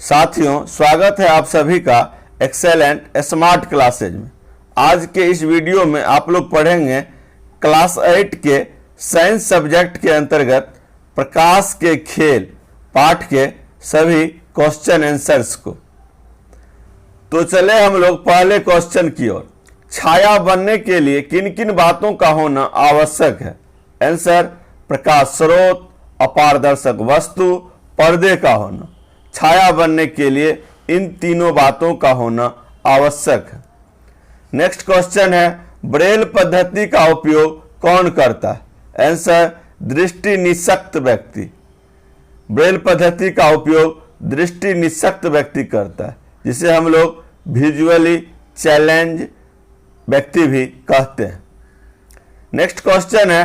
साथियों, स्वागत है आप सभी का एक्सेलेंट स्मार्ट क्लासेज में। आज के इस वीडियो में आप लोग पढ़ेंगे क्लास 8 के साइंस सब्जेक्ट के अंतर्गत प्रकाश के खेल पाठ के सभी क्वेश्चन आंसर्स को। तो चले हम लोग पहले क्वेश्चन की ओर। छाया बनने के लिए किन किन बातों का होना आवश्यक है? आंसर: प्रकाश स्रोत, अपारदर्शक वस्तु, पर्दे का होना। छाया बनने के लिए इन तीनों बातों का होना आवश्यक है। नेक्स्ट क्वेश्चन है, ब्रेल पद्धति का उपयोग कौन करता है? आंसर: दृष्टि निशक्त व्यक्ति। ब्रेल पद्धति का उपयोग दृष्टि निशक्त व्यक्ति करता है, जिसे हम लोग विजुअली चैलेंज व्यक्ति भी कहते हैं। नेक्स्ट क्वेश्चन है,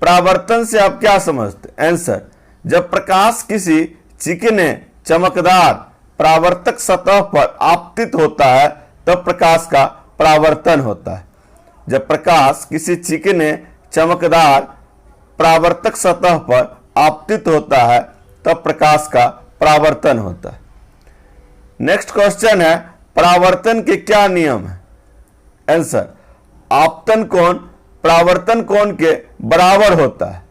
परावर्तन से आप क्या समझते हैं? आंसर: जब प्रकाश किसी चिकने चमकदार परावर्तक सतह पर आपतित होता है तब प्रकाश का परावर्तन होता है। जब प्रकाश किसी चिकने चमकदार परावर्तक सतह पर आपतित होता है तब प्रकाश का परावर्तन होता है। नेक्स्ट क्वेश्चन है, परावर्तन के क्या नियम है? आंसर: आपतन कोण परावर्तन कोण के बराबर होता है।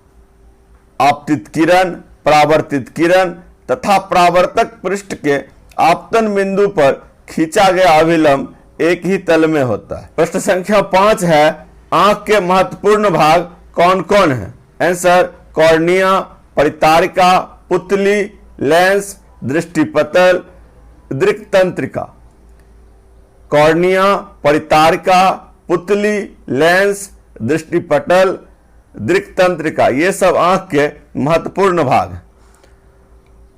आपतित किरण, परावर्तित किरण तथा परावर्तक पृष्ठ के आपतन बिंदु पर खींचा गया अभिलंब एक ही तल में होता है। प्रश्न संख्या 5 है, आंख के महत्वपूर्ण भाग कौन कौन है? आंसर: कॉर्निया, परितारिका, पुतली, लेंस, दृष्टिपटल, दृक्तंत्रिका। कॉर्निया, परितारिका, पुतली, लेंस, दृष्टिपटल, दृक्तंत्रिका, ये सब आंख के महत्वपूर्ण भाग हैं।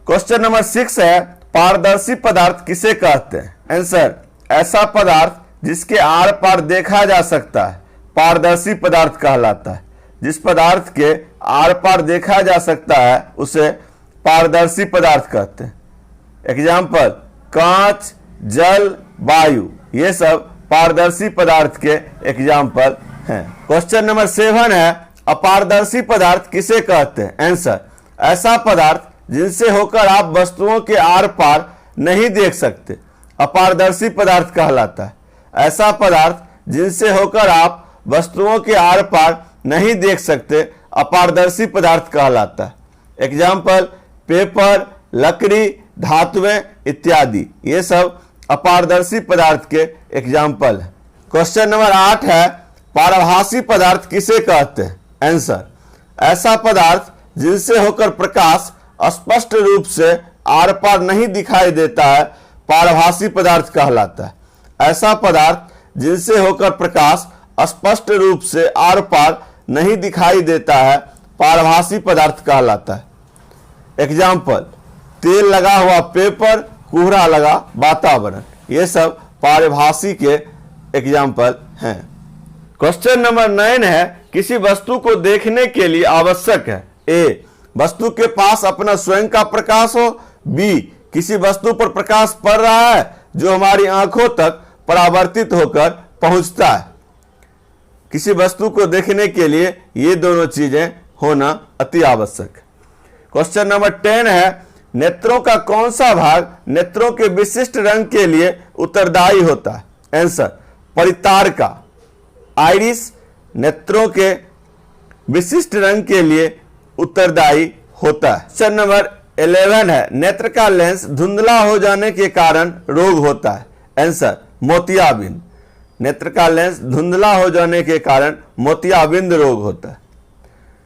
क्वेश्चन नंबर 6 है, पारदर्शी पदार्थ किसे कहते हैं? आंसर: ऐसा पदार्थ जिसके आर पार देखा जा सकता है पारदर्शी पदार्थ कहलाता है। जिस पदार्थ के आर पार देखा जा सकता है उसे पारदर्शी पदार्थ कहते हैं। एग्जाम्पल: कांच, जल, वायु, ये सब पारदर्शी पदार्थ के एग्जाम्पल हैं। क्वेश्चन नंबर 7 है, अपारदर्शी पदार्थ किसे कहते हैं? आंसर: ऐसा पदार्थ जिनसे होकर आप वस्तुओं के आर पार नहीं देख सकते अपारदर्शी पदार्थ कहलाता है। ऐसा पदार्थ जिनसे होकर आप वस्तुओं के आर पार नहीं देख सकते अपारदर्शी पदार्थ कहलाता है। एग्जाम्पल: पेपर, लकड़ी, धातुएं इत्यादि, ये सब अपारदर्शी पदार्थ के एग्जाम्पल है। क्वेश्चन नंबर 8 है, पारभासी पदार्थ किसे कहते हैं? आंसर: ऐसा पदार्थ जिनसे होकर प्रकाश स्पष्ट रूप से आर पार नहीं दिखाई देता है पारभासी पदार्थ कहलाता है। ऐसा पदार्थ जिनसे होकर प्रकाश स्पष्ट रूप से आर पार नहीं दिखाई देता है पारभासी पदार्थ कहलाता है। एग्जाम्पल: तेल लगा हुआ पेपर, कोहरा लगा वातावरण, ये सब पारभासी के एग्जाम्पल हैं। क्वेश्चन नंबर 9 है, किसी वस्तु को देखने के लिए आवश्यक है: ए, वस्तु के पास अपना स्वयं का प्रकाश हो, बी, किसी वस्तु पर प्रकाश पड़ रहा है जो हमारी आंखों तक परावर्तित होकर पहुंचता है। किसी वस्तु को देखने के लिए ये दोनों चीजें होना अति आवश्यक है। क्वेश्चन नंबर 10 है, नेत्रों का कौन सा भाग नेत्रों के विशिष्ट रंग के लिए उत्तरदायी होता है? आंसर: परितारिका। आइरिस नेत्रों के विशिष्ट रंग के लिए उत्तरदायी होता है। क्वेश्चन नंबर 11 है, नेत्र का लेंस धुंधला हो जाने के कारण रोग होता है। आंसर: मोतियाबिंद। नेत्र का लेंस धुंधला हो जाने के कारण मोतियाबिंद रोग होता है।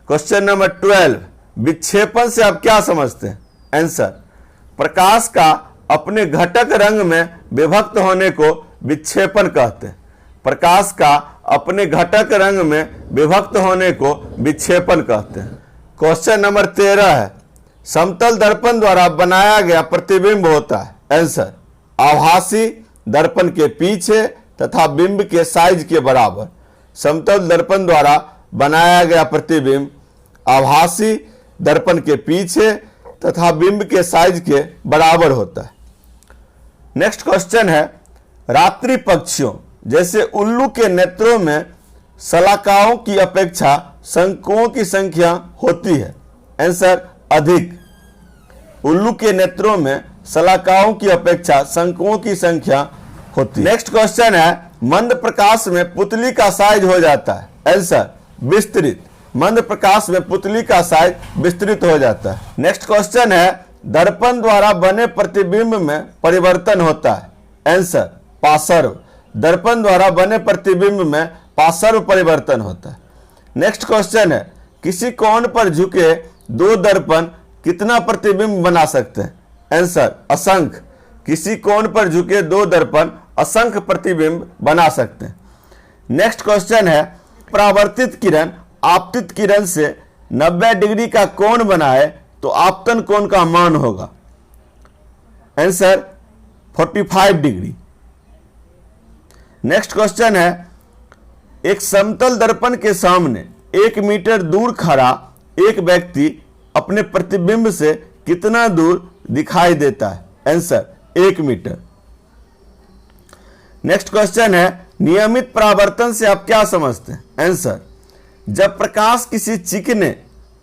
क्वेश्चन नंबर 12, विक्षेपण से आप क्या समझते हैं? आंसर: प्रकाश का अपने घटक रंग में विभक्त होने को विक्षेपण कहते हैं। प्रकाश का अपने घटक रंग में विभक्त होने को विक्षेपण कहते हैं। क्वेश्चन नंबर 13 है, समतल दर्पण द्वारा बनाया गया प्रतिबिंब होता है। आंसर: आभासी दर्पण के पीछे तथा बिंब के साइज के बराबर। समतल दर्पण द्वारा बनाया गया प्रतिबिंब आभासी दर्पण के पीछे तथा बिंब के साइज के बराबर होता है। नेक्स्ट क्वेश्चन है, रात्रि पक्षियों जैसे उल्लू के नेत्रों में शलाकाओं की अपेक्षा शंकुओं की संख्या होती है। आंसर: अधिक। उल्लू के नेत्रों में शलाकाओं की अपेक्षा शंकुओं की संख्या होती है। नेक्स्ट क्वेश्चन है, मंद प्रकाश में पुतली का साइज हो जाता है। आंसर, विस्तृत। मंद प्रकाश में पुतली का साइज विस्तृत हो जाता है। नेक्स्ट क्वेश्चन है, दर्पण द्वारा बने प्रतिबिंब में परिवर्तन होता है। आंसर, पार्श्व। दर्पण द्वारा बने प्रतिबिंब में पार्श्व परिवर्तन होता है। नेक्स्ट क्वेश्चन है, किसी कोण पर झुके दो दर्पण कितना प्रतिबिंब बना सकते हैं? आंसर, असंख्य। किसी कोण पर झुके दो दर्पण असंख्य प्रतिबिंब बना सकते हैं। नेक्स्ट क्वेश्चन है, परावर्तित किरण आपतित किरण से 90 डिग्री का कोण बनाए तो आपतन कोण का मान होगा। Answer, 45 degree. नेक्स्ट क्वेश्चन है, एक समतल दर्पण के सामने 1 मीटर दूर खड़ा एक व्यक्ति अपने प्रतिबिंब से कितना दूर दिखाई देता है? Answer, 1 metre. नेक्स्ट क्वेश्चन है, नियमित परावर्तन से आप क्या समझते हैं? आंसर, जब प्रकाश किसी चिकने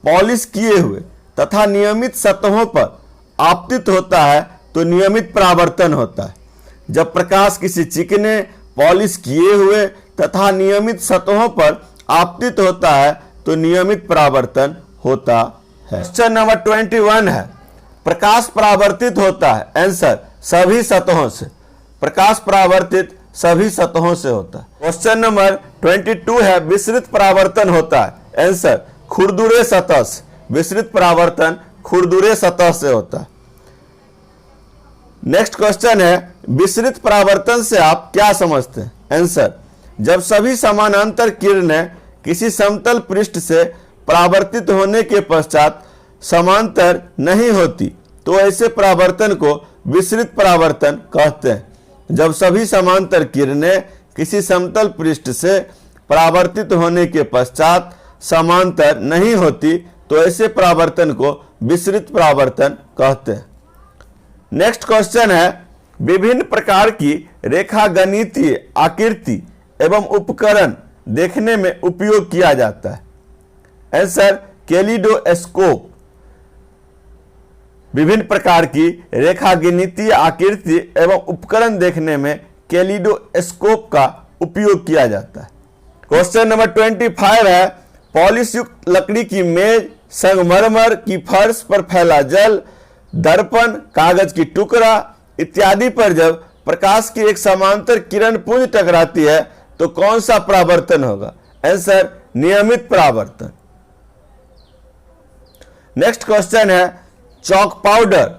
पॉलिश किए हुए तथा नियमित सतहों पर आपतित होता है तो नियमित परावर्तन होता है। जब प्रकाश किसी चिकने पॉलिश किए हुए तथा नियमित सतहों पर आपतित होता है तो नियमित परावर्तन होता है। क्वेश्चन नंबर 21 है, प्रकाश परावर्तित होता है। आंसर, सभी सतहों से। प्रकाश परावर्तित सभी सतहों से होता है। क्वेश्चन नंबर 22 है, विसरित परावर्तन होता है। आंसर, खुरदुरे सतह से। विसरित परावर्तन खुरदुरे सतह से होता है। नेक्स्ट क्वेश्चन है, विसरित परावर्तन से आप क्या समझते हैं? आंसर, जब सभी समानांतर किरणें किसी समतल पृष्ठ से परावर्तित होने के पश्चात समांतर नहीं होती तो ऐसे परावर्तन को विसरित परावर्तन कहते हैं। जब सभी समांतर किरणें किसी समतल पृष्ठ से परावर्तित होने के पश्चात समांतर नहीं होती तो ऐसे परावर्तन को विसरित परावर्तन कहते हैं। नेक्स्ट क्वेश्चन है, विभिन्न प्रकार की रेखागणितीय आकृति एवं उपकरण देखने में उपयोग किया जाता है। Answer, kaleidoscope. विभिन्न प्रकार की रेखागणितीय आकृति एवं उपकरण देखने में कैलिडोस्कोप का उपयोग किया जाता है। क्वेश्चन नंबर 25 है, पॉलिश युक्त लकड़ी की मेज, संगमरमर की फर्श पर फैला जल, दर्पण, कागज की टुकड़ा इत्यादि पर जब प्रकाश की एक समांतर किरण पुंज टकराती है तो कौन सा परावर्तन होगा? आंसर, नियमित परावर्तन। नेक्स्ट क्वेश्चन है, चॉक पाउडर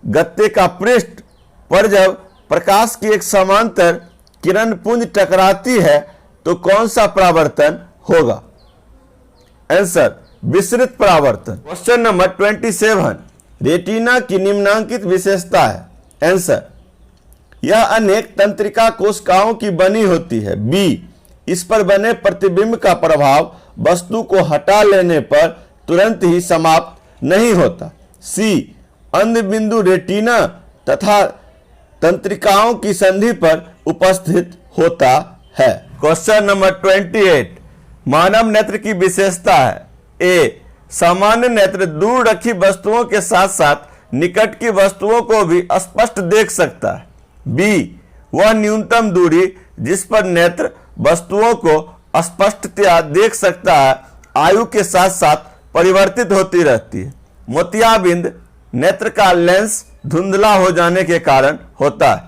गत्ते का पृष्ठ पर जब प्रकाश की एक समांतर किरण पुंज टकराती है तो कौन सा परावर्तन होगा? आंसर, विसरित परावर्तन। क्वेश्चन नंबर 27, रेटिना की निम्नांकित विशेषता है। आंसर, यह अनेक तंत्रिका कोशिकाओं की बनी होती है। बी, इस पर बने प्रतिबिंब का प्रभाव वस्तु को हटा लेने पर तुरंत ही समाप्त नहीं होता। सी, अंध बिंदु रेटिना तथा तंत्रिकाओं की संधि पर उपस्थित होता है। क्वेश्चन नंबर 28, मानव नेत्र की विशेषता है। ए, सामान्य नेत्र दूर रखी वस्तुओं के साथ साथ निकट की वस्तुओं को भी स्पष्ट देख सकता है। बी, वह न्यूनतम दूरी जिस पर नेत्र वस्तुओं को स्पष्टतया देख सकता है आयु के साथ साथ परिवर्तित होती रहती है। मोतियाबिंद नेत्र का लेंस धुंधला हो जाने के कारण होता है।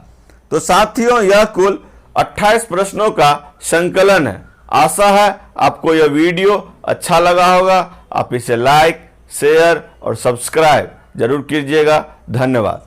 तो साथियों, यह कुल 28 प्रश्नों का संकलन है। आशा है आपको यह वीडियो अच्छा लगा होगा। आप इसे लाइक, शेयर और सब्सक्राइब जरूर कीजिएगा। धन्यवाद।